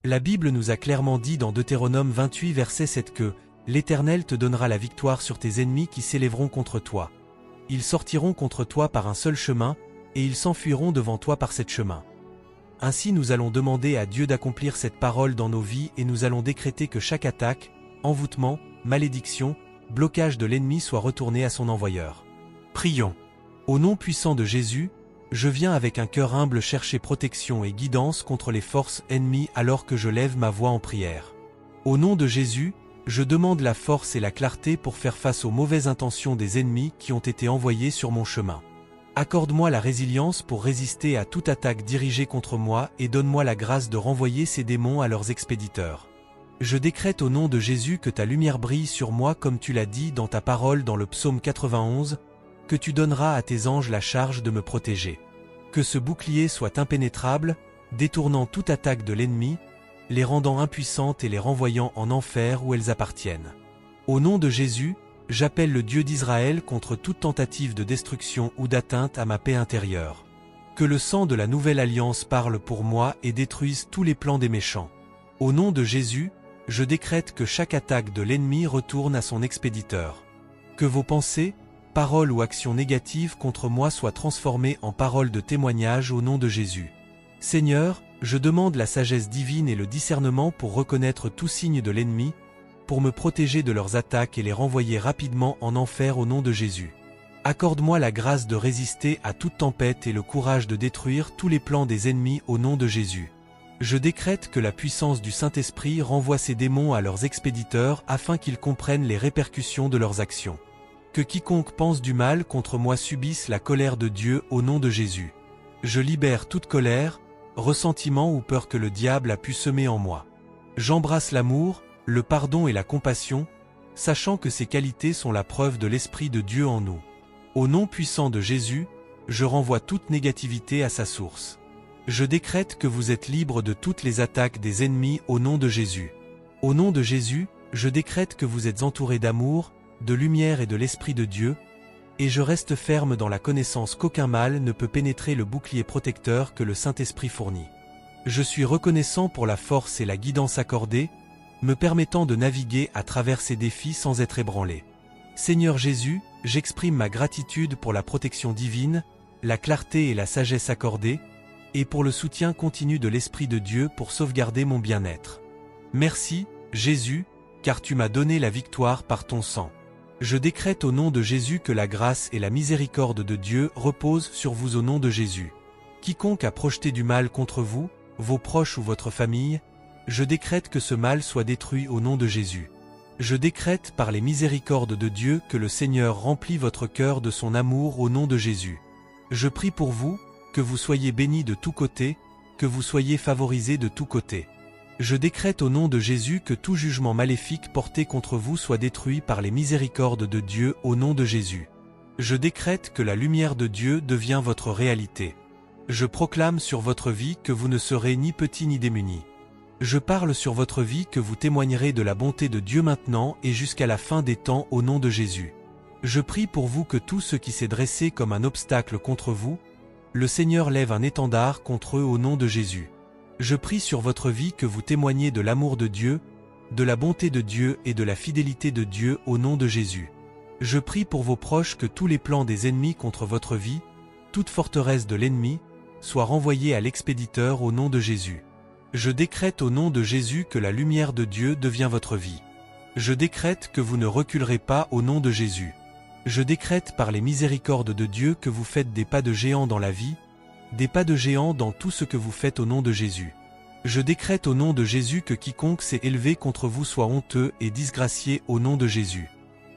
La Bible nous a clairement dit dans Deutéronome 28 verset 7 que « L'Éternel te donnera la victoire sur tes ennemis qui s'élèveront contre toi. Ils sortiront contre toi par un seul chemin, et ils s'enfuiront devant toi par sept chemins. » Ainsi nous allons demander à Dieu d'accomplir cette parole dans nos vies et nous allons décréter que chaque attaque, envoûtement, malédiction, blocage de l'ennemi soit retourné à son envoyeur. Prions. Au nom puissant de Jésus, je viens avec un cœur humble chercher protection et guidance contre les forces ennemies alors que je lève ma voix en prière. Au nom de Jésus, je demande la force et la clarté pour faire face aux mauvaises intentions des ennemis qui ont été envoyés sur mon chemin. Accorde-moi la résilience pour résister à toute attaque dirigée contre moi et donne-moi la grâce de renvoyer ces démons à leurs expéditeurs. Je décrète au nom de Jésus que ta lumière brille sur moi comme tu l'as dit dans ta parole dans le psaume 91, que tu donneras à tes anges la charge de me protéger. Que ce bouclier soit impénétrable, détournant toute attaque de l'ennemi, les rendant impuissantes et les renvoyant en enfer où elles appartiennent. Au nom de Jésus, j'appelle le Dieu d'Israël contre toute tentative de destruction ou d'atteinte à ma paix intérieure. Que le sang de la nouvelle alliance parle pour moi et détruise tous les plans des méchants. Au nom de Jésus, je décrète que chaque attaque de l'ennemi retourne à son expéditeur. Que vos pensées, paroles ou actions négatives contre moi soient transformées en paroles de témoignage au nom de Jésus. Seigneur, je demande la sagesse divine et le discernement pour reconnaître tout signe de l'ennemi, pour me protéger de leurs attaques et les renvoyer rapidement en enfer au nom de Jésus. Accorde-moi la grâce de résister à toute tempête et le courage de détruire tous les plans des ennemis au nom de Jésus. Je décrète que la puissance du Saint-Esprit renvoie ces démons à leurs expéditeurs afin qu'ils comprennent les répercussions de leurs actions. Que quiconque pense du mal contre moi subisse la colère de Dieu au nom de Jésus. Je libère toute colère, ressentiment ou peur que le diable a pu semer en moi. J'embrasse l'amour, le pardon et la compassion, sachant que ces qualités sont la preuve de l'Esprit de Dieu en nous. Au nom puissant de Jésus, je renvoie toute négativité à sa source. Je décrète que vous êtes libres de toutes les attaques des ennemis au nom de Jésus. Au nom de Jésus, je décrète que vous êtes entourés d'amour, de lumière et de l'Esprit de Dieu, et je reste ferme dans la connaissance qu'aucun mal ne peut pénétrer le bouclier protecteur que le Saint-Esprit fournit. Je suis reconnaissant pour la force et la guidance accordée, me permettant de naviguer à travers ces défis sans être ébranlé. Seigneur Jésus, j'exprime ma gratitude pour la protection divine, la clarté et la sagesse accordées, et pour le soutien continu de l'Esprit de Dieu pour sauvegarder mon bien-être. Merci, Jésus, car tu m'as donné la victoire par ton sang. Je décrète au nom de Jésus que la grâce et la miséricorde de Dieu reposent sur vous au nom de Jésus. Quiconque a projeté du mal contre vous, vos proches ou votre famille, je décrète que ce mal soit détruit au nom de Jésus. Je décrète par les miséricordes de Dieu que le Seigneur remplit votre cœur de son amour au nom de Jésus. Je prie pour vous, que vous soyez bénis de tous côtés, que vous soyez favorisés de tous côtés. Je décrète au nom de Jésus que tout jugement maléfique porté contre vous soit détruit par les miséricordes de Dieu au nom de Jésus. Je décrète que la lumière de Dieu devient votre réalité. Je proclame sur votre vie que vous ne serez ni petit ni démuni. Je parle sur votre vie que vous témoignerez de la bonté de Dieu maintenant et jusqu'à la fin des temps au nom de Jésus. Je prie pour vous que tout ce qui s'est dressé comme un obstacle contre vous, le Seigneur lève un étendard contre eux au nom de Jésus. Je prie sur votre vie que vous témoignez de l'amour de Dieu, de la bonté de Dieu et de la fidélité de Dieu au nom de Jésus. Je prie pour vos proches que tous les plans des ennemis contre votre vie, toute forteresse de l'ennemi, soient renvoyés à l'expéditeur au nom de Jésus. Je décrète au nom de Jésus que la lumière de Dieu devient votre vie. Je décrète que vous ne reculerez pas au nom de Jésus. Je décrète par les miséricordes de Dieu que vous faites des pas de géant dans la vie, des pas de géant dans tout ce que vous faites au nom de Jésus. Je décrète au nom de Jésus que quiconque s'est élevé contre vous soit honteux et disgracié au nom de Jésus.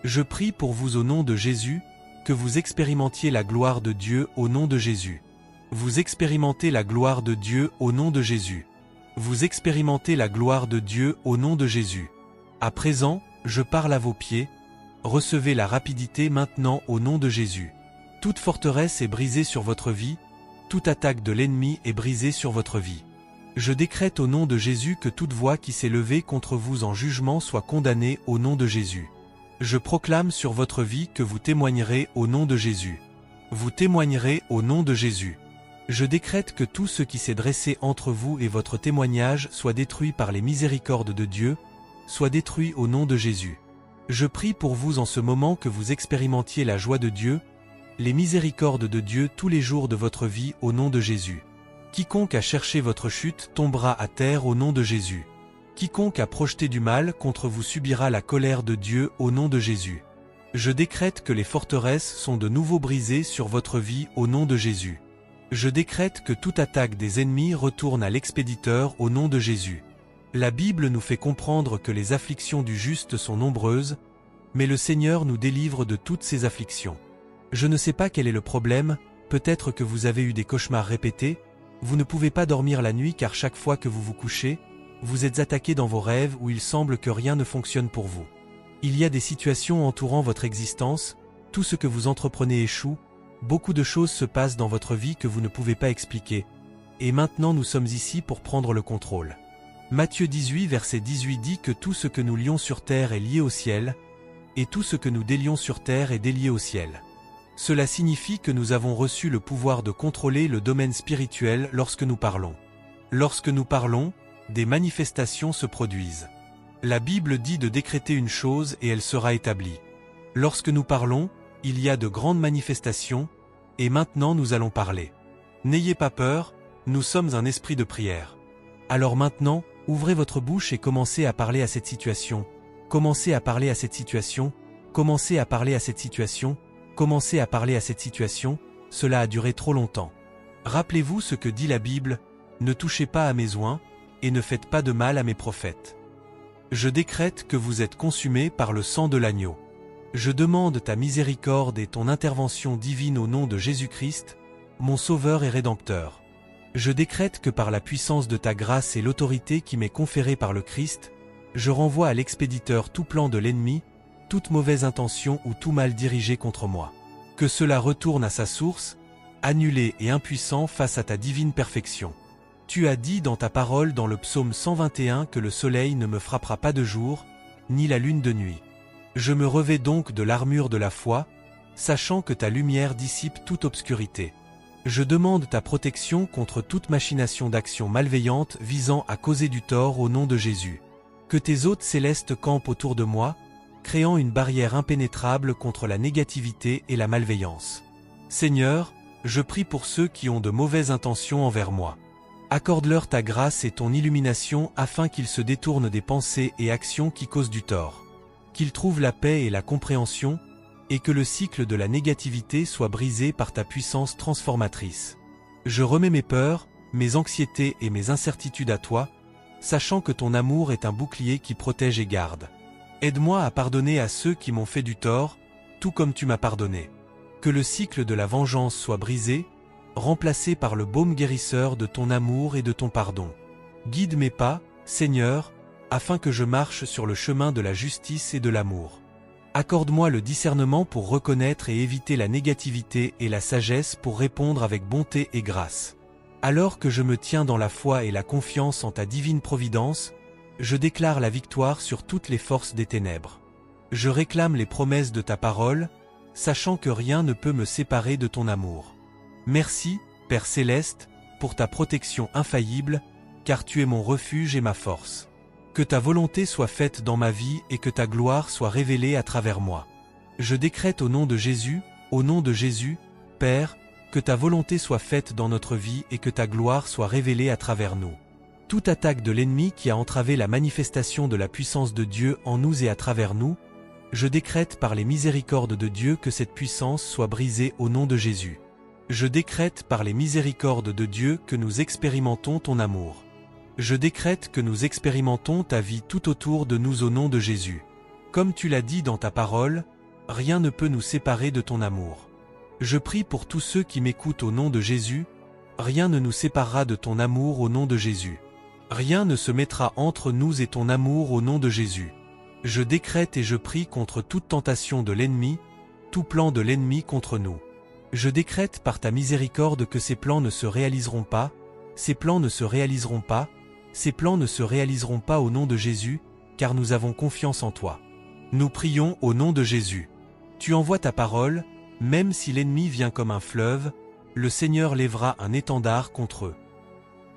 Je prie pour vous au nom de Jésus, que vous expérimentiez la gloire de Dieu au nom de Jésus. Vous expérimentez la gloire de Dieu au nom de Jésus. Vous expérimentez la gloire de Dieu au nom de Jésus. À présent, je parle à vos pieds. Recevez la rapidité maintenant au nom de Jésus. Toute forteresse est brisée sur votre vie, toute attaque de l'ennemi est brisée sur votre vie. Je décrète au nom de Jésus que toute voix qui s'est levée contre vous en jugement soit condamnée au nom de Jésus. Je proclame sur votre vie que vous témoignerez au nom de Jésus. Vous témoignerez au nom de Jésus. Je décrète que tout ce qui s'est dressé entre vous et votre témoignage soit détruit par les miséricordes de Dieu, soit détruit au nom de Jésus. Je prie pour vous en ce moment que vous expérimentiez la joie de Dieu, les miséricordes de Dieu tous les jours de votre vie au nom de Jésus. Quiconque a cherché votre chute tombera à terre au nom de Jésus. Quiconque a projeté du mal contre vous subira la colère de Dieu au nom de Jésus. Je décrète que les forteresses sont de nouveau brisées sur votre vie au nom de Jésus. Je décrète que toute attaque des ennemis retourne à l'expéditeur au nom de Jésus. La Bible nous fait comprendre que les afflictions du juste sont nombreuses, mais le Seigneur nous délivre de toutes ces afflictions. Je ne sais pas quel est le problème, peut-être que vous avez eu des cauchemars répétés, vous ne pouvez pas dormir la nuit car chaque fois que vous vous couchez, vous êtes attaqué dans vos rêves où il semble que rien ne fonctionne pour vous. Il y a des situations entourant votre existence, tout ce que vous entreprenez échoue, beaucoup de choses se passent dans votre vie que vous ne pouvez pas expliquer. Et maintenant nous sommes ici pour prendre le contrôle. Matthieu 18 verset 18 dit que tout ce que nous lions sur terre est lié au ciel, et tout ce que nous délions sur terre est délié au ciel. Cela signifie que nous avons reçu le pouvoir de contrôler le domaine spirituel lorsque nous parlons. Lorsque nous parlons, des manifestations se produisent. La Bible dit de décréter une chose et elle sera établie. Lorsque nous parlons, il y a de grandes manifestations, et maintenant nous allons parler. N'ayez pas peur, nous sommes un esprit de prière. Alors maintenant, ouvrez votre bouche et commencez à parler à cette situation. Commencez à parler à cette situation. Commencez à parler à cette situation. Commencez à parler à cette situation, cela a duré trop longtemps. Rappelez-vous ce que dit la Bible, ne touchez pas à mes oints, et ne faites pas de mal à mes prophètes. Je décrète que vous êtes consumés par le sang de l'agneau. Je demande ta miséricorde et ton intervention divine au nom de Jésus-Christ, mon Sauveur et Rédempteur. Je décrète que par la puissance de ta grâce et l'autorité qui m'est conférée par le Christ, je renvoie à l'expéditeur tout plan de l'ennemi, toute mauvaise intention ou tout mal dirigé contre moi. Que cela retourne à sa source, annulé et impuissant face à ta divine perfection. Tu as dit dans ta parole dans le psaume 121 que le soleil ne me frappera pas de jour, ni la lune de nuit. Je me revêts donc de l'armure de la foi, sachant que ta lumière dissipe toute obscurité. Je demande ta protection contre toute machination d'action malveillante visant à causer du tort au nom de Jésus. Que tes hôtes célestes campent autour de moi, créant une barrière impénétrable contre la négativité et la malveillance. Seigneur, je prie pour ceux qui ont de mauvaises intentions envers moi. Accorde-leur ta grâce et ton illumination afin qu'ils se détournent des pensées et actions qui causent du tort. Qu'ils trouvent la paix et la compréhension, et que le cycle de la négativité soit brisé par ta puissance transformatrice. Je remets mes peurs, mes anxiétés et mes incertitudes à toi, sachant que ton amour est un bouclier qui protège et garde. Aide-moi à pardonner à ceux qui m'ont fait du tort, tout comme tu m'as pardonné. Que le cycle de la vengeance soit brisé, remplacé par le baume guérisseur de ton amour et de ton pardon. Guide mes pas, Seigneur, afin que je marche sur le chemin de la justice et de l'amour. Accorde-moi le discernement pour reconnaître et éviter la négativité et la sagesse pour répondre avec bonté et grâce. Alors que je me tiens dans la foi et la confiance en ta divine providence, je déclare la victoire sur toutes les forces des ténèbres. Je réclame les promesses de ta parole, sachant que rien ne peut me séparer de ton amour. Merci, Père Céleste, pour ta protection infaillible, car tu es mon refuge et ma force. Que ta volonté soit faite dans ma vie et que ta gloire soit révélée à travers moi. Je décrète au nom de Jésus, Père, que ta volonté soit faite dans notre vie et que ta gloire soit révélée à travers nous. Toute attaque de l'ennemi qui a entravé la manifestation de la puissance de Dieu en nous et à travers nous, je décrète par les miséricordes de Dieu que cette puissance soit brisée au nom de Jésus. Je décrète par les miséricordes de Dieu que nous expérimentons ton amour. Je décrète que nous expérimentons ta vie tout autour de nous au nom de Jésus. Comme tu l'as dit dans ta parole, rien ne peut nous séparer de ton amour. Je prie pour tous ceux qui m'écoutent au nom de Jésus, rien ne nous séparera de ton amour au nom de Jésus. Rien ne se mettra entre nous et ton amour au nom de Jésus. Je décrète et je prie contre toute tentation de l'ennemi, tout plan de l'ennemi contre nous. Je décrète par ta miséricorde que ces plans ne se réaliseront pas, ces plans ne se réaliseront pas, ces plans ne se réaliseront pas au nom de Jésus, car nous avons confiance en toi. Nous prions au nom de Jésus. Tu envoies ta parole, même si l'ennemi vient comme un fleuve, le Seigneur lèvera un étendard contre eux.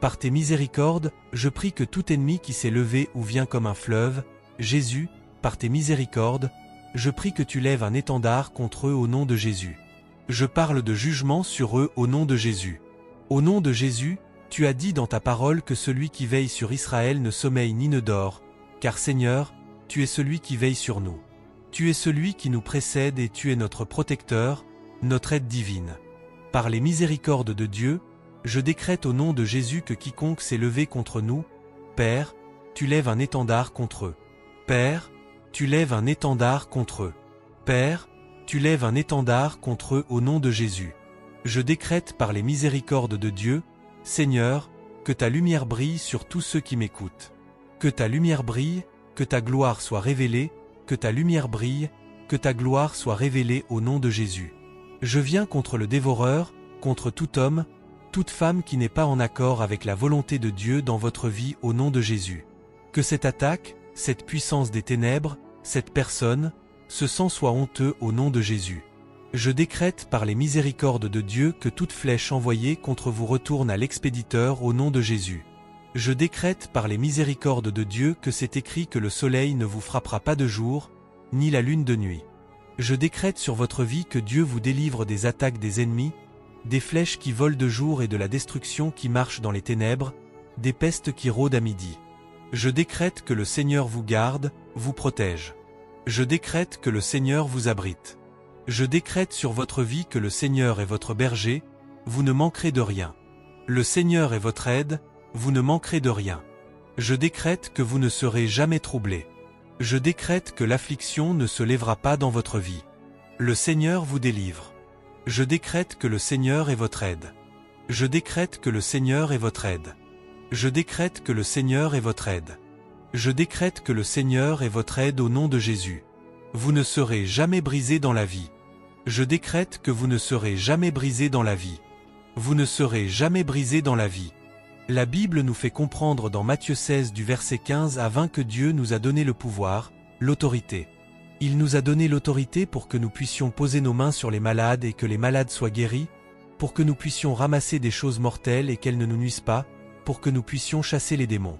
Par tes miséricordes, je prie que tout ennemi qui s'est levé ou vient comme un fleuve, Jésus, par tes miséricordes, je prie que tu lèves un étendard contre eux au nom de Jésus. Je parle de jugement sur eux au nom de Jésus. Au nom de Jésus, tu as dit dans ta parole que celui qui veille sur Israël ne sommeille ni ne dort, car Seigneur, tu es celui qui veille sur nous. Tu es celui qui nous précède et tu es notre protecteur, notre aide divine. Par les miséricordes de Dieu, je décrète au nom de Jésus que quiconque s'est levé contre nous, Père, tu lèves un étendard contre eux. Père, tu lèves un étendard contre eux. Père, tu lèves un étendard contre eux au nom de Jésus. Je décrète par les miséricordes de Dieu, Seigneur, que ta lumière brille sur tous ceux qui m'écoutent. Que ta lumière brille, que ta gloire soit révélée, que ta lumière brille, que ta gloire soit révélée au nom de Jésus. Je viens contre le dévoreur, contre tout homme, toute femme qui n'est pas en accord avec la volonté de Dieu dans votre vie au nom de Jésus. Que cette attaque, cette puissance des ténèbres, cette personne, ce sang soit honteux au nom de Jésus. Je décrète par les miséricordes de Dieu que toute flèche envoyée contre vous retourne à l'expéditeur au nom de Jésus. Je décrète par les miséricordes de Dieu que c'est écrit que le soleil ne vous frappera pas de jour, ni la lune de nuit. Je décrète sur votre vie que Dieu vous délivre des attaques des ennemis, des flèches qui volent de jour et de la destruction qui marche dans les ténèbres, des pestes qui rôdent à midi. Je décrète que le Seigneur vous garde, vous protège. Je décrète que le Seigneur vous abrite. Je décrète sur votre vie que le Seigneur est votre berger, vous ne manquerez de rien. Le Seigneur est votre aide, vous ne manquerez de rien. Je décrète que vous ne serez jamais troublés. Je décrète que l'affliction ne se lèvera pas dans votre vie. Le Seigneur vous délivre. Je décrète que le Seigneur est votre aide. Je décrète que le Seigneur est votre aide. Je décrète que le Seigneur est votre aide. Je décrète que le Seigneur est votre aide au nom de Jésus. Vous ne serez jamais brisés dans la vie. Je décrète que vous ne serez jamais brisés dans la vie. Vous ne serez jamais brisés dans la vie. La Bible nous fait comprendre dans Matthieu 16 du verset 15 à 20 que Dieu nous a donné le pouvoir, l'autorité. Il nous a donné l'autorité pour que nous puissions poser nos mains sur les malades et que les malades soient guéris, pour que nous puissions ramasser des choses mortelles et qu'elles ne nous nuisent pas, pour que nous puissions chasser les démons.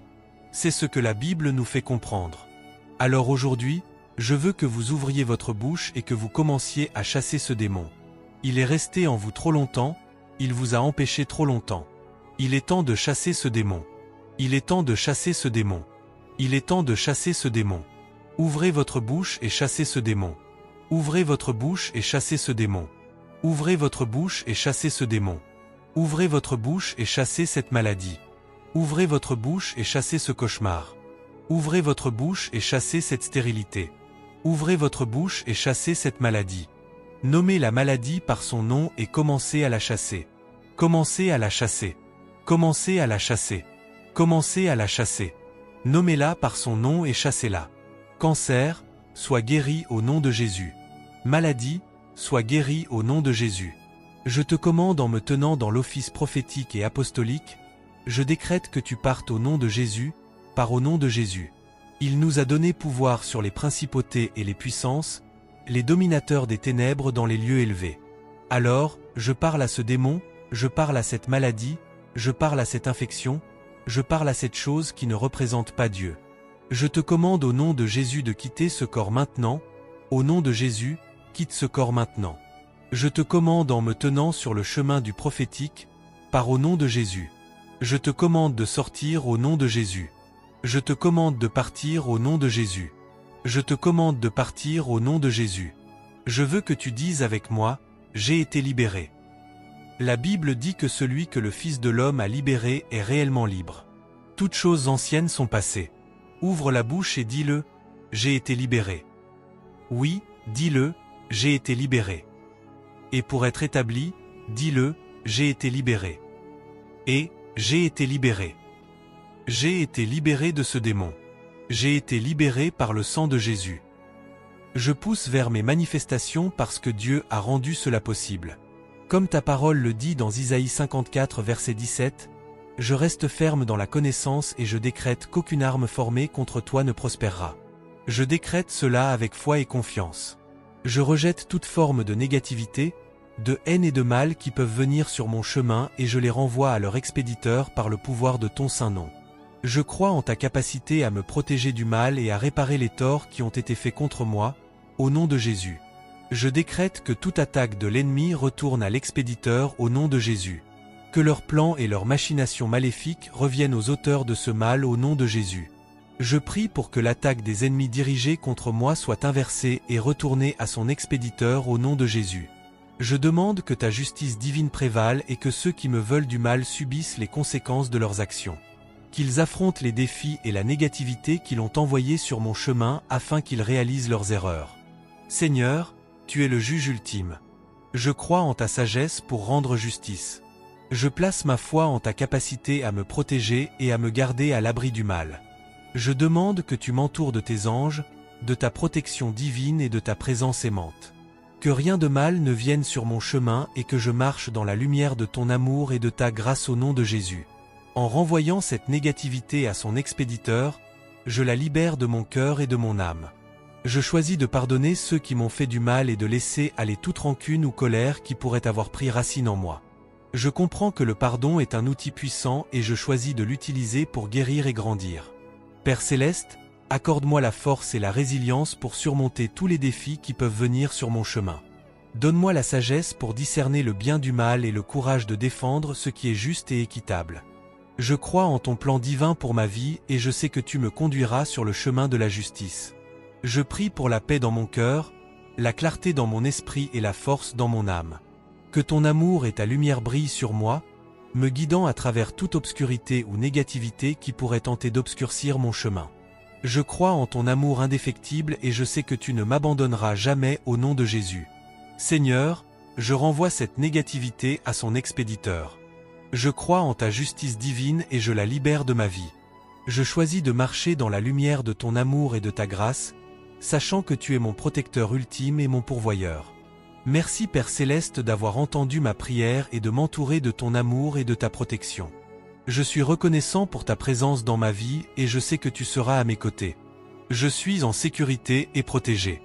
C'est ce que la Bible nous fait comprendre. Alors aujourd'hui, je veux que vous ouvriez votre bouche et que vous commenciez à chasser ce démon. Il est resté en vous trop longtemps, il vous a empêché trop longtemps. Il est temps de chasser ce démon. Il est temps de chasser ce démon. Il est temps de chasser ce démon. Ouvrez votre bouche et chassez ce démon. Ouvrez votre bouche et chassez ce démon. Ouvrez votre bouche et chassez ce démon. Ouvrez votre bouche et chassez cette maladie. Ouvrez votre bouche et chassez ce cauchemar. Ouvrez votre bouche et chassez cette stérilité. Ouvrez votre bouche et chassez cette maladie. Nommez la maladie par son nom et commencez à la chasser. Commencez à la chasser. Commencez à la chasser. Commencez à la chasser. Nommez-la par son nom et chassez-la. Cancer, sois guéri au nom de Jésus. Maladie, sois guéri au nom de Jésus. Je te commande en me tenant dans l'office prophétique et apostolique, je décrète que tu partes au nom de Jésus, par au nom de Jésus. Il nous a donné pouvoir sur les principautés et les puissances, les dominateurs des ténèbres dans les lieux élevés. Alors, je parle à ce démon, je parle à cette maladie, je parle à cette infection, je parle à cette chose qui ne représente pas Dieu. Je te commande au nom de Jésus de quitter ce corps maintenant, au nom de Jésus, quitte ce corps maintenant. Je te commande en me tenant sur le chemin du prophétique, par au nom de Jésus. Je te commande de sortir au nom de Jésus. Je te commande de partir au nom de Jésus. Je te commande de partir au nom de Jésus. Je veux que tu dises avec moi, j'ai été libéré. La Bible dit que celui que le Fils de l'homme a libéré est réellement libre. Toutes choses anciennes sont passées. Ouvre la bouche et dis-le, j'ai été libéré. Oui, dis-le, j'ai été libéré. Et pour être établi, dis-le, j'ai été libéré. Et, j'ai été libéré. J'ai été libéré de ce démon. J'ai été libéré par le sang de Jésus. Je pousse vers mes manifestations parce que Dieu a rendu cela possible. Comme ta parole le dit dans Isaïe 54 verset 17, je reste ferme dans la connaissance et je décrète qu'aucune arme formée contre toi ne prospérera. Je décrète cela avec foi et confiance. Je rejette toute forme de négativité, de haine et de mal qui peuvent venir sur mon chemin et je les renvoie à leur expéditeur par le pouvoir de ton saint nom. Je crois en ta capacité à me protéger du mal et à réparer les torts qui ont été faits contre moi, au nom de Jésus. Je décrète que toute attaque de l'ennemi retourne à l'expéditeur au nom de Jésus. Que leurs plans et leurs machinations maléfiques reviennent aux auteurs de ce mal au nom de Jésus. Je prie pour que l'attaque des ennemis dirigés contre moi soit inversée et retournée à son expéditeur au nom de Jésus. Je demande que ta justice divine prévale et que ceux qui me veulent du mal subissent les conséquences de leurs actions. Qu'ils affrontent les défis et la négativité qu'ils ont envoyés sur mon chemin afin qu'ils réalisent leurs erreurs. Seigneur, tu es le juge ultime. Je crois en ta sagesse pour rendre justice. Je place ma foi en ta capacité à me protéger et à me garder à l'abri du mal. Je demande que tu m'entoures de tes anges, de ta protection divine et de ta présence aimante. Que rien de mal ne vienne sur mon chemin et que je marche dans la lumière de ton amour et de ta grâce au nom de Jésus. En renvoyant cette négativité à son expéditeur, je la libère de mon cœur et de mon âme. Je choisis de pardonner ceux qui m'ont fait du mal et de laisser aller toute rancune ou colère qui pourrait avoir pris racine en moi. Je comprends que le pardon est un outil puissant et je choisis de l'utiliser pour guérir et grandir. Père Céleste, accorde-moi la force et la résilience pour surmonter tous les défis qui peuvent venir sur mon chemin. Donne-moi la sagesse pour discerner le bien du mal et le courage de défendre ce qui est juste et équitable. Je crois en ton plan divin pour ma vie et je sais que tu me conduiras sur le chemin de la justice. Je prie pour la paix dans mon cœur, la clarté dans mon esprit et la force dans mon âme. Que ton amour et ta lumière brillent sur moi, me guidant à travers toute obscurité ou négativité qui pourrait tenter d'obscurcir mon chemin. Je crois en ton amour indéfectible et je sais que tu ne m'abandonneras jamais au nom de Jésus. Seigneur, je renvoie cette négativité à son expéditeur. Je crois en ta justice divine et je la libère de ma vie. Je choisis de marcher dans la lumière de ton amour et de ta grâce, sachant que tu es mon protecteur ultime et mon pourvoyeur. Merci Père Céleste d'avoir entendu ma prière et de m'entourer de ton amour et de ta protection. Je suis reconnaissant pour ta présence dans ma vie et je sais que tu seras à mes côtés. Je suis en sécurité et protégé.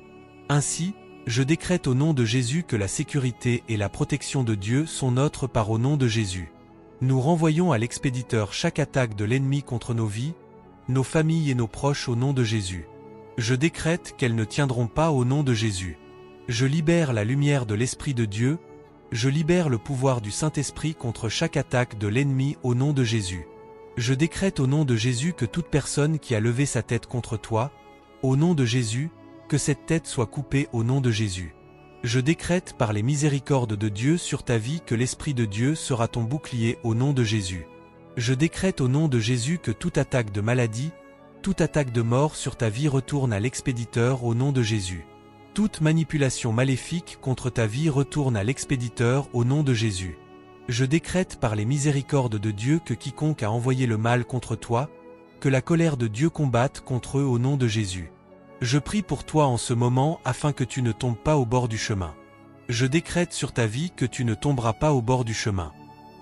Ainsi, je décrète au nom de Jésus que la sécurité et la protection de Dieu sont notre part au nom de Jésus. Nous renvoyons à l'expéditeur chaque attaque de l'ennemi contre nos vies, nos familles et nos proches au nom de Jésus. Je décrète qu'elles ne tiendront pas au nom de Jésus. Je libère la lumière de l'Esprit de Dieu, je libère le pouvoir du Saint-Esprit contre chaque attaque de l'ennemi au nom de Jésus. Je décrète au nom de Jésus que toute personne qui a levé sa tête contre toi, au nom de Jésus, que cette tête soit coupée au nom de Jésus. Je décrète par les miséricordes de Dieu sur ta vie que l'Esprit de Dieu sera ton bouclier au nom de Jésus. Je décrète au nom de Jésus que toute attaque de maladie, toute attaque de mort sur ta vie retourne à l'expéditeur au nom de Jésus. Toute manipulation maléfique contre ta vie retourne à l'expéditeur au nom de Jésus. Je décrète par les miséricordes de Dieu que quiconque a envoyé le mal contre toi, que la colère de Dieu combatte contre eux au nom de Jésus. Je prie pour toi en ce moment afin que tu ne tombes pas au bord du chemin. Je décrète sur ta vie que tu ne tomberas pas au bord du chemin.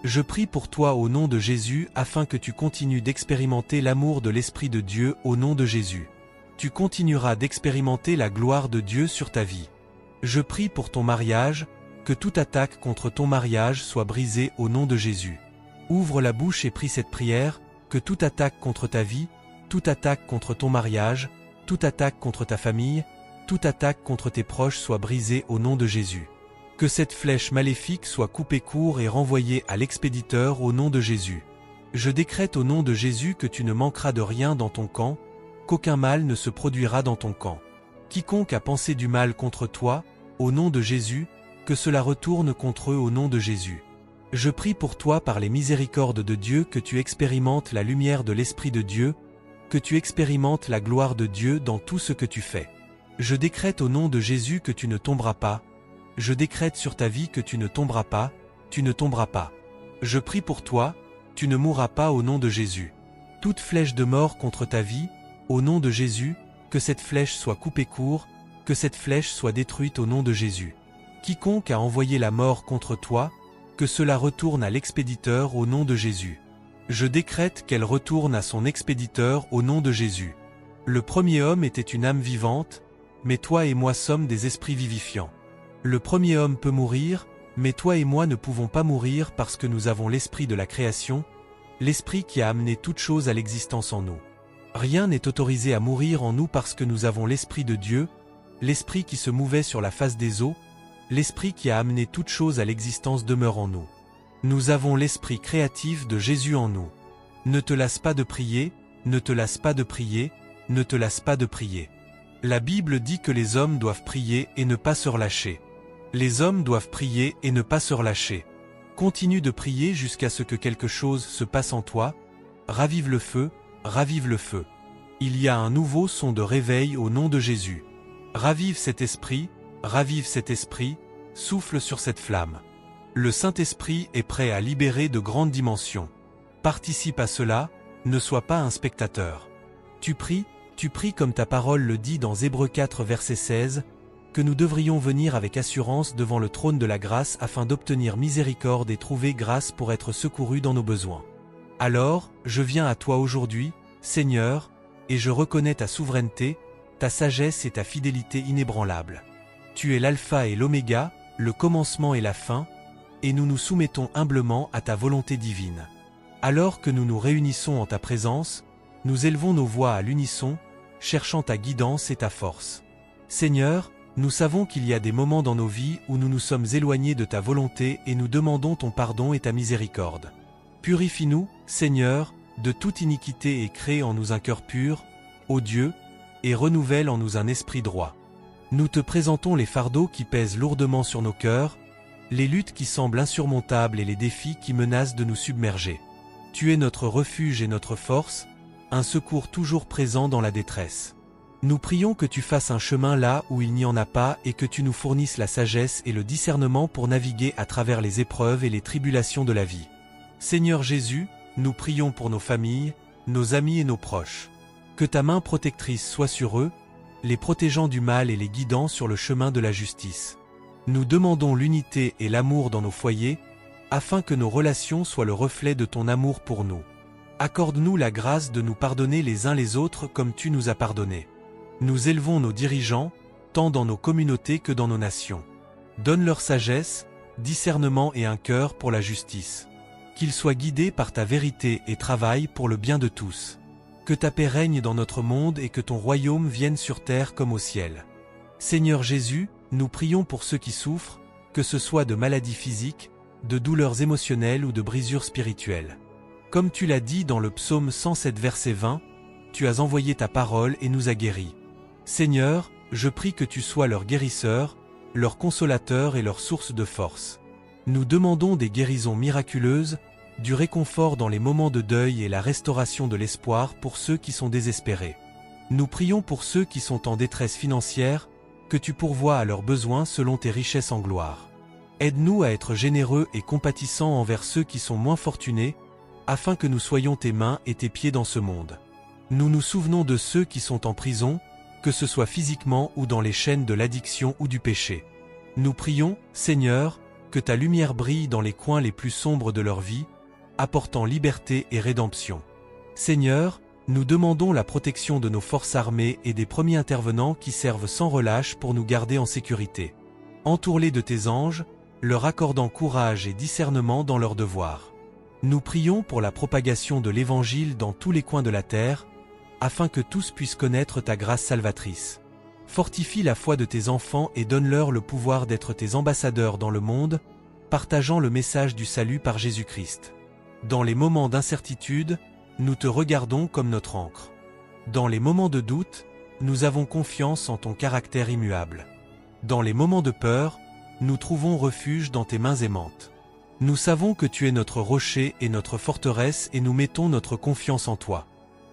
Je prie pour toi au nom de Jésus afin que tu continues d'expérimenter l'amour de l'Esprit de Dieu au nom de Jésus. Tu continueras d'expérimenter la gloire de Dieu sur ta vie. Je prie pour ton mariage, que toute attaque contre ton mariage soit brisée au nom de Jésus. Ouvre la bouche et prie cette prière, que toute attaque contre ta vie, toute attaque contre ton mariage, toute attaque contre ta famille, toute attaque contre tes proches soit brisée au nom de Jésus. Que cette flèche maléfique soit coupée court et renvoyée à l'expéditeur au nom de Jésus. Je décrète au nom de Jésus que tu ne manqueras de rien dans ton camp, qu'aucun mal ne se produira dans ton camp. Quiconque a pensé du mal contre toi, au nom de Jésus, que cela retourne contre eux au nom de Jésus. Je prie pour toi par les miséricordes de Dieu que tu expérimentes la lumière de l'Esprit de Dieu, que tu expérimentes la gloire de Dieu dans tout ce que tu fais. Je décrète au nom de Jésus que tu ne tomberas pas. Je décrète sur ta vie que tu ne tomberas pas, tu ne tomberas pas. Je prie pour toi, tu ne mourras pas au nom de Jésus. Toute flèche de mort contre ta vie, au nom de Jésus, que cette flèche soit coupée court, que cette flèche soit détruite au nom de Jésus. Quiconque a envoyé la mort contre toi, que cela retourne à l'expéditeur au nom de Jésus. Je décrète qu'elle retourne à son expéditeur au nom de Jésus. Le premier homme était une âme vivante, mais toi et moi sommes des esprits vivifiants. Le premier homme peut mourir, Mais toi et moi ne pouvons pas mourir parce que nous avons l'esprit de la création, l'esprit qui a amené toute chose à l'existence en nous. Rien n'est autorisé à mourir en nous parce que nous avons l'esprit de Dieu, l'esprit qui se mouvait sur la face des eaux, l'esprit qui a amené toute chose à l'existence demeure en nous. Nous avons l'esprit créatif de Jésus en nous. Ne te lasse pas de prier, ne te lasse pas de prier, ne te lasse pas de prier. La Bible dit que les hommes doivent prier et ne pas se relâcher. Les hommes doivent prier et ne pas se relâcher. Continue de prier jusqu'à ce que quelque chose se passe en toi. Ravive le feu, ravive le feu. Il y a un nouveau son de réveil au nom de Jésus. Ravive cet esprit, souffle sur cette flamme. Le Saint-Esprit est prêt à libérer de grandes dimensions. Participe à cela, ne sois pas un spectateur. Tu pries comme ta parole le dit dans Hébreux 4 verset 16, que nous devrions venir avec assurance devant le trône de la grâce afin d'obtenir miséricorde et trouver grâce pour être secourus dans nos besoins. Alors, je viens à toi aujourd'hui, Seigneur, et je reconnais ta souveraineté, ta sagesse et ta fidélité inébranlables. Tu es l'alpha et l'oméga, le commencement et la fin, et nous nous soumettons humblement à ta volonté divine. Alors que nous nous réunissons en ta présence, nous élevons nos voix à l'unisson, cherchant ta guidance et ta force. Seigneur, nous savons qu'il y a des moments dans nos vies où nous nous sommes éloignés de ta volonté et nous demandons ton pardon et ta miséricorde. Purifie-nous, Seigneur, de toute iniquité et crée en nous un cœur pur, ô Dieu, et renouvelle en nous un esprit droit. Nous te présentons les fardeaux qui pèsent lourdement sur nos cœurs, les luttes qui semblent insurmontables et les défis qui menacent de nous submerger. Tu es notre refuge et notre force, un secours toujours présent dans la détresse. Nous prions que tu fasses un chemin là où il n'y en a pas et que tu nous fournisses la sagesse et le discernement pour naviguer à travers les épreuves et les tribulations de la vie. Seigneur Jésus, nous prions pour nos familles, nos amis et nos proches. Que ta main protectrice soit sur eux, les protégeant du mal et les guidant sur le chemin de la justice. Nous demandons l'unité et l'amour dans nos foyers, afin que nos relations soient le reflet de ton amour pour nous. Accorde-nous la grâce de nous pardonner les uns les autres comme tu nous as pardonnés. Nous élevons nos dirigeants, tant dans nos communautés que dans nos nations. Donne leur sagesse, discernement et un cœur pour la justice. Qu'ils soient guidés par ta vérité et travaillent pour le bien de tous. Que ta paix règne dans notre monde et que ton royaume vienne sur terre comme au ciel. Seigneur Jésus, nous prions pour ceux qui souffrent, que ce soit de maladies physiques, de douleurs émotionnelles ou de brisures spirituelles. Comme tu l'as dit dans le psaume 107 verset 20, tu as envoyé ta parole et nous as guéris. Seigneur, je prie que tu sois leur guérisseur, leur consolateur et leur source de force. Nous demandons des guérisons miraculeuses, du réconfort dans les moments de deuil et la restauration de l'espoir pour ceux qui sont désespérés. Nous prions pour ceux qui sont en détresse financière, que tu pourvoies à leurs besoins selon tes richesses en gloire. Aide-nous à être généreux et compatissants envers ceux qui sont moins fortunés, afin que nous soyons tes mains et tes pieds dans ce monde. Nous nous souvenons de ceux qui sont en prison, que ce soit physiquement ou dans les chaînes de l'addiction ou du péché. Nous prions, Seigneur, que ta lumière brille dans les coins les plus sombres de leur vie, apportant liberté et rédemption. Seigneur, nous demandons la protection de nos forces armées et des premiers intervenants qui servent sans relâche pour nous garder en sécurité. Entoure-les de tes anges, leur accordant courage et discernement dans leurs devoirs. Nous prions pour la propagation de l'Évangile dans tous les coins de la terre, afin que tous puissent connaître ta grâce salvatrice. Fortifie la foi de tes enfants et donne-leur le pouvoir d'être tes ambassadeurs dans le monde, partageant le message du salut par Jésus-Christ. Dans les moments d'incertitude, nous te regardons comme notre ancre. Dans les moments de doute, nous avons confiance en ton caractère immuable. Dans les moments de peur, nous trouvons refuge dans tes mains aimantes. Nous savons que tu es notre rocher et notre forteresse et nous mettons notre confiance en toi.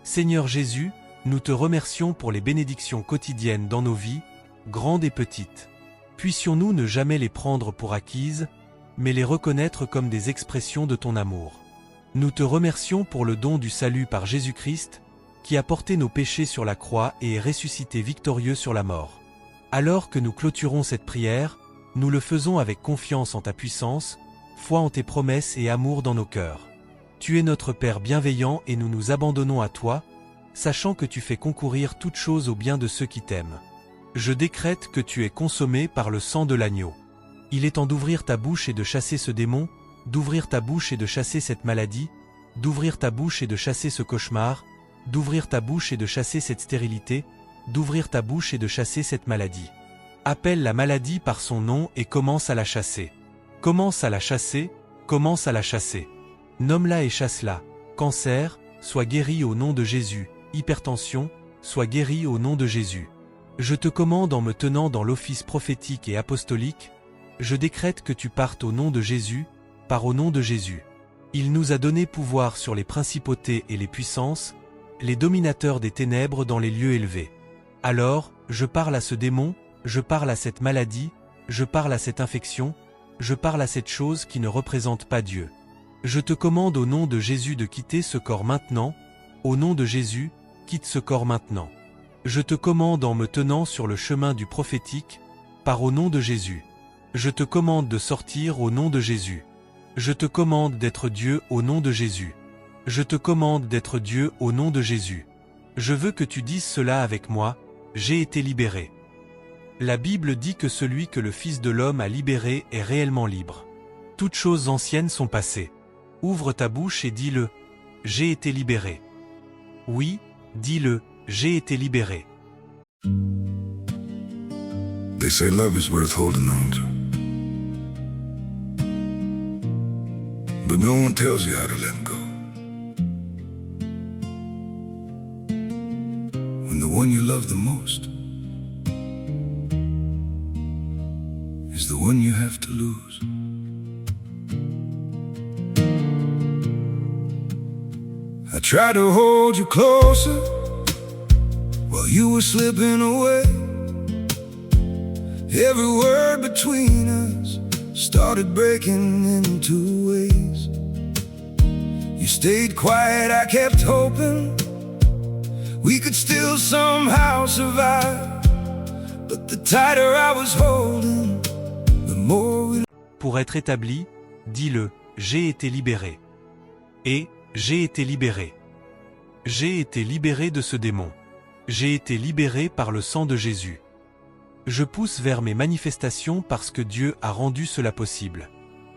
Seigneur Jésus, nous te remercions pour les bénédictions quotidiennes dans nos vies, grandes et petites. Puissions-nous ne jamais les prendre pour acquises, mais les reconnaître comme des expressions de ton amour. Nous te remercions pour le don du salut par Jésus-Christ, qui a porté nos péchés sur la croix et est ressuscité victorieux sur la mort. Alors que nous clôturons cette prière, nous le faisons avec confiance en ta puissance, foi en tes promesses et amour dans nos cœurs. Tu es notre Père bienveillant et nous nous abandonnons à toi, sachant que tu fais concourir toutes choses au bien de ceux qui t'aiment. Je décrète que tu es consommé par le sang de l'agneau. Il est temps d'ouvrir ta bouche et de chasser ce démon, d'ouvrir ta bouche et de chasser cette maladie, d'ouvrir ta bouche et de chasser ce cauchemar, d'ouvrir ta bouche et de chasser cette stérilité, d'ouvrir ta bouche et de chasser cette maladie. Appelle la maladie par son nom et commence à la chasser. Commence à la chasser, commence à la chasser. Nomme-la et chasse-la. Cancer, sois guéri au nom de Jésus. Hypertension, sois guéri au nom de Jésus. Je te commande en me tenant dans l'office prophétique et apostolique, je décrète que tu partes au nom de Jésus, par au nom de Jésus. Il nous a donné pouvoir sur les principautés et les puissances, les dominateurs des ténèbres dans les lieux élevés. Alors, je parle à ce démon, je parle à cette maladie, je parle à cette infection, je parle à cette chose qui ne représente pas Dieu. Je te commande au nom de Jésus de quitter ce corps maintenant, au nom de Jésus, quitte ce corps maintenant. Je te commande en me tenant sur le chemin du prophétique, par au nom de Jésus. Je te commande de sortir au nom de Jésus. Je te commande d'être Dieu au nom de Jésus. Je te commande d'être Dieu au nom de Jésus. Je veux que tu dises cela avec moi, j'ai été libéré. La Bible dit que celui que le Fils de l'homme a libéré est réellement libre. Toutes choses anciennes sont passées. Ouvre ta bouche et dis-le, j'ai été libéré. Oui, dis-le, j'ai été libéré. They say love is worth holding on to. But no one tells you how to let go. When the one you love the most is the one you have to lose. I tried to hold you closer while you were slipping away. Every word between us started breaking into ways. You stayed quiet, I kept hoping we could still somehow survive. But the tighter I was holding, the more we... Pour être établi, dis-le, j'ai été libéré. Et, j'ai été libéré. J'ai été libéré de ce démon. J'ai été libéré par le sang de Jésus. Je pousse vers mes manifestations parce que Dieu a rendu cela possible.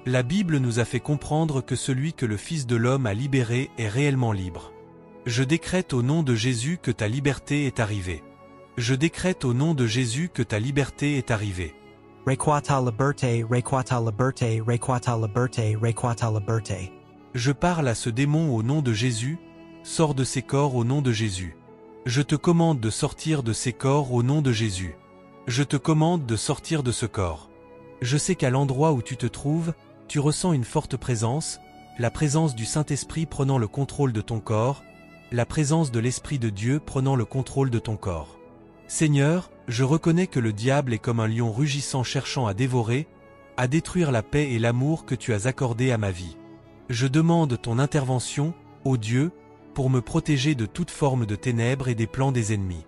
La Bible nous a fait comprendre que celui que le Fils de l'homme a libéré est réellement libre. Je décrète au nom de Jésus que ta liberté est arrivée. Je décrète au nom de Jésus que ta liberté est arrivée. Requata liberté, requata liberté, requata liberté, requata liberté. Je parle à ce démon au nom de Jésus, sors de ces corps au nom de Jésus. Je te commande de sortir de ces corps au nom de Jésus. Je te commande de sortir de ce corps. Je sais qu'à l'endroit où tu te trouves, tu ressens une forte présence, la présence du Saint-Esprit prenant le contrôle de ton corps, la présence de l'Esprit de Dieu prenant le contrôle de ton corps. Seigneur, je reconnais que le diable est comme un lion rugissant cherchant à dévorer, à détruire la paix et l'amour que tu as accordé à ma vie. Je demande ton intervention, ô Dieu, pour me protéger de toute forme de ténèbres et des plans des ennemis.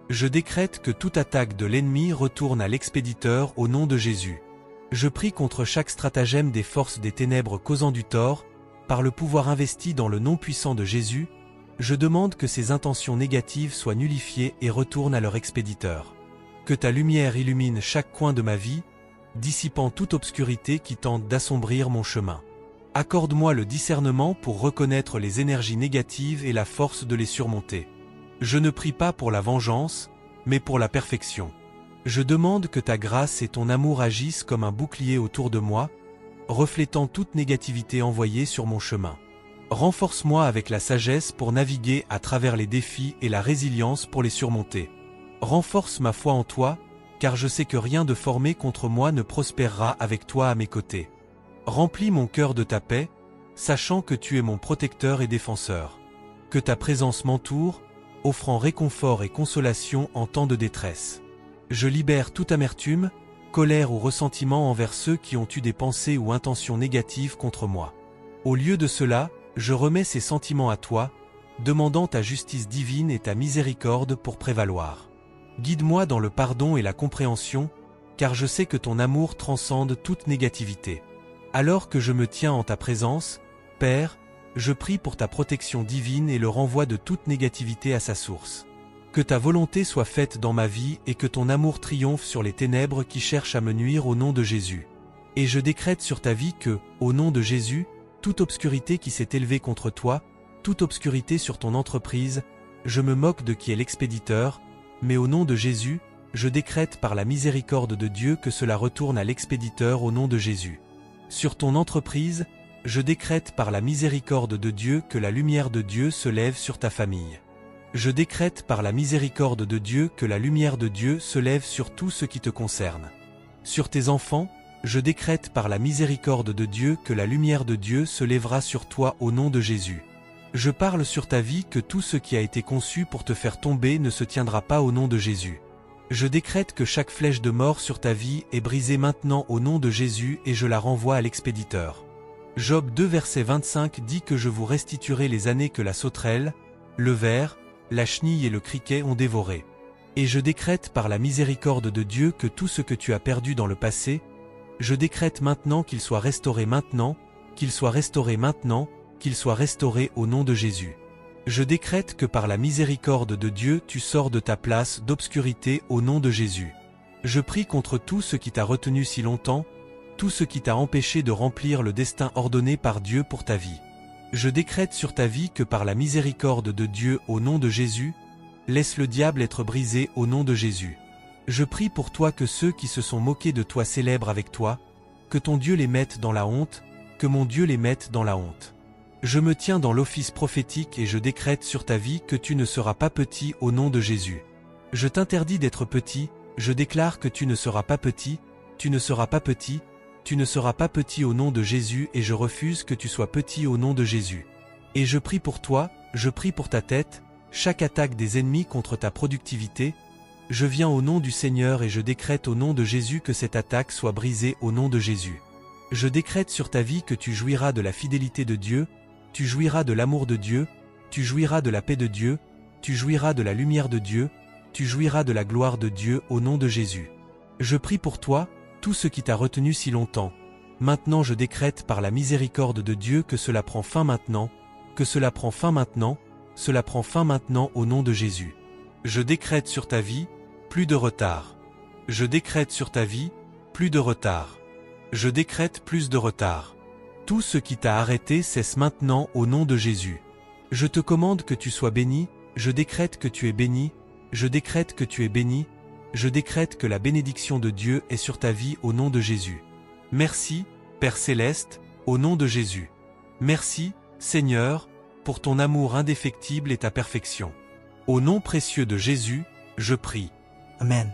Je décrète que toute attaque de l'ennemi retourne à l'expéditeur au nom de Jésus. Je prie contre chaque stratagème des forces des ténèbres causant du tort, par le pouvoir investi dans le nom puissant de Jésus, je demande que ces intentions négatives soient nullifiées et retournent à leur expéditeur. Que ta lumière illumine chaque coin de ma vie, dissipant toute obscurité qui tente d'assombrir mon chemin. Accorde-moi le discernement pour reconnaître les énergies négatives et la force de les surmonter. Je ne prie pas pour la vengeance, mais pour la perfection. Je demande que ta grâce et ton amour agissent comme un bouclier autour de moi, reflétant toute négativité envoyée sur mon chemin. Renforce-moi avec la sagesse pour naviguer à travers les défis et la résilience pour les surmonter. Renforce ma foi en toi, car je sais que rien de formé contre moi ne prospérera avec toi à mes côtés. Remplis mon cœur de ta paix, sachant que tu es mon protecteur et défenseur. Que ta présence m'entoure, offrant réconfort et consolation en temps de détresse. Je libère toute amertume, colère ou ressentiment envers ceux qui ont eu des pensées ou intentions négatives contre moi. Au lieu de cela, je remets ces sentiments à toi, demandant ta justice divine et ta miséricorde pour prévaloir. Guide-moi dans le pardon et la compréhension, car je sais que ton amour transcende toute négativité. Alors que je me tiens en ta présence, Père, je prie pour ta protection divine et le renvoi de toute négativité à sa source. Que ta volonté soit faite dans ma vie et que ton amour triomphe sur les ténèbres qui cherchent à me nuire au nom de Jésus. Et je décrète sur ta vie que, au nom de Jésus, toute obscurité qui s'est élevée contre toi, toute obscurité sur ton entreprise, je me moque de qui est l'expéditeur, mais au nom de Jésus, je décrète par la miséricorde de Dieu que cela retourne à l'expéditeur au nom de Jésus. Sur ton entreprise, je décrète par la miséricorde de Dieu que la lumière de Dieu se lève sur ta famille. Je décrète par la miséricorde de Dieu que la lumière de Dieu se lève sur tout ce qui te concerne. Sur tes enfants, je décrète par la miséricorde de Dieu que la lumière de Dieu se lèvera sur toi au nom de Jésus. Je parle sur ta vie que tout ce qui a été conçu pour te faire tomber ne se tiendra pas au nom de Jésus. Je décrète que chaque flèche de mort sur ta vie est brisée maintenant au nom de Jésus et je la renvoie à l'expéditeur. Job 2 verset 25 dit que je vous restituerai les années que la sauterelle, le ver, la chenille et le criquet ont dévorées. Et je décrète par la miséricorde de Dieu que tout ce que tu as perdu dans le passé, je décrète maintenant qu'il soit restauré maintenant, qu'il soit restauré maintenant, qu'il soit restauré au nom de Jésus. Je décrète que par la miséricorde de Dieu tu sors de ta place d'obscurité au nom de Jésus. Je prie contre tout ce qui t'a retenu si longtemps, tout ce qui t'a empêché de remplir le destin ordonné par Dieu pour ta vie. Je décrète sur ta vie que par la miséricorde de Dieu au nom de Jésus, laisse le diable être brisé au nom de Jésus. Je prie pour toi que ceux qui se sont moqués de toi célèbrent avec toi, que ton Dieu les mette dans la honte, que mon Dieu les mette dans la honte. Je me tiens dans l'office prophétique et je décrète sur ta vie que tu ne seras pas petit au nom de Jésus. Je t'interdis d'être petit, je déclare que tu ne seras pas petit, tu ne seras pas petit, tu ne seras pas petit au nom de Jésus et je refuse que tu sois petit au nom de Jésus. Et je prie pour toi, je prie pour ta tête, chaque attaque des ennemis contre ta productivité, je viens au nom du Seigneur et je décrète au nom de Jésus que cette attaque soit brisée au nom de Jésus. Je décrète sur ta vie que tu jouiras de la fidélité de Dieu, tu jouiras de l'amour de Dieu, tu jouiras de la paix de Dieu, tu jouiras de la lumière de Dieu, tu jouiras de la gloire de Dieu au nom de Jésus. Je prie pour toi, tout ce qui t'a retenu si longtemps. Maintenant je décrète par la miséricorde de Dieu que cela prend fin maintenant, que cela prend fin maintenant, cela prend fin maintenant au nom de Jésus. Je décrète sur ta vie, plus de retard. Je décrète sur ta vie, plus de retard. Je décrète plus de retard. Tout ce qui t'a arrêté cesse maintenant au nom de Jésus. Je te commande que tu sois béni, je décrète que tu es béni, je décrète que tu es béni, je décrète que la bénédiction de Dieu est sur ta vie au nom de Jésus. Merci, Père Céleste, au nom de Jésus. Merci, Seigneur, pour ton amour indéfectible et ta perfection. Au nom précieux de Jésus, je prie. Amen.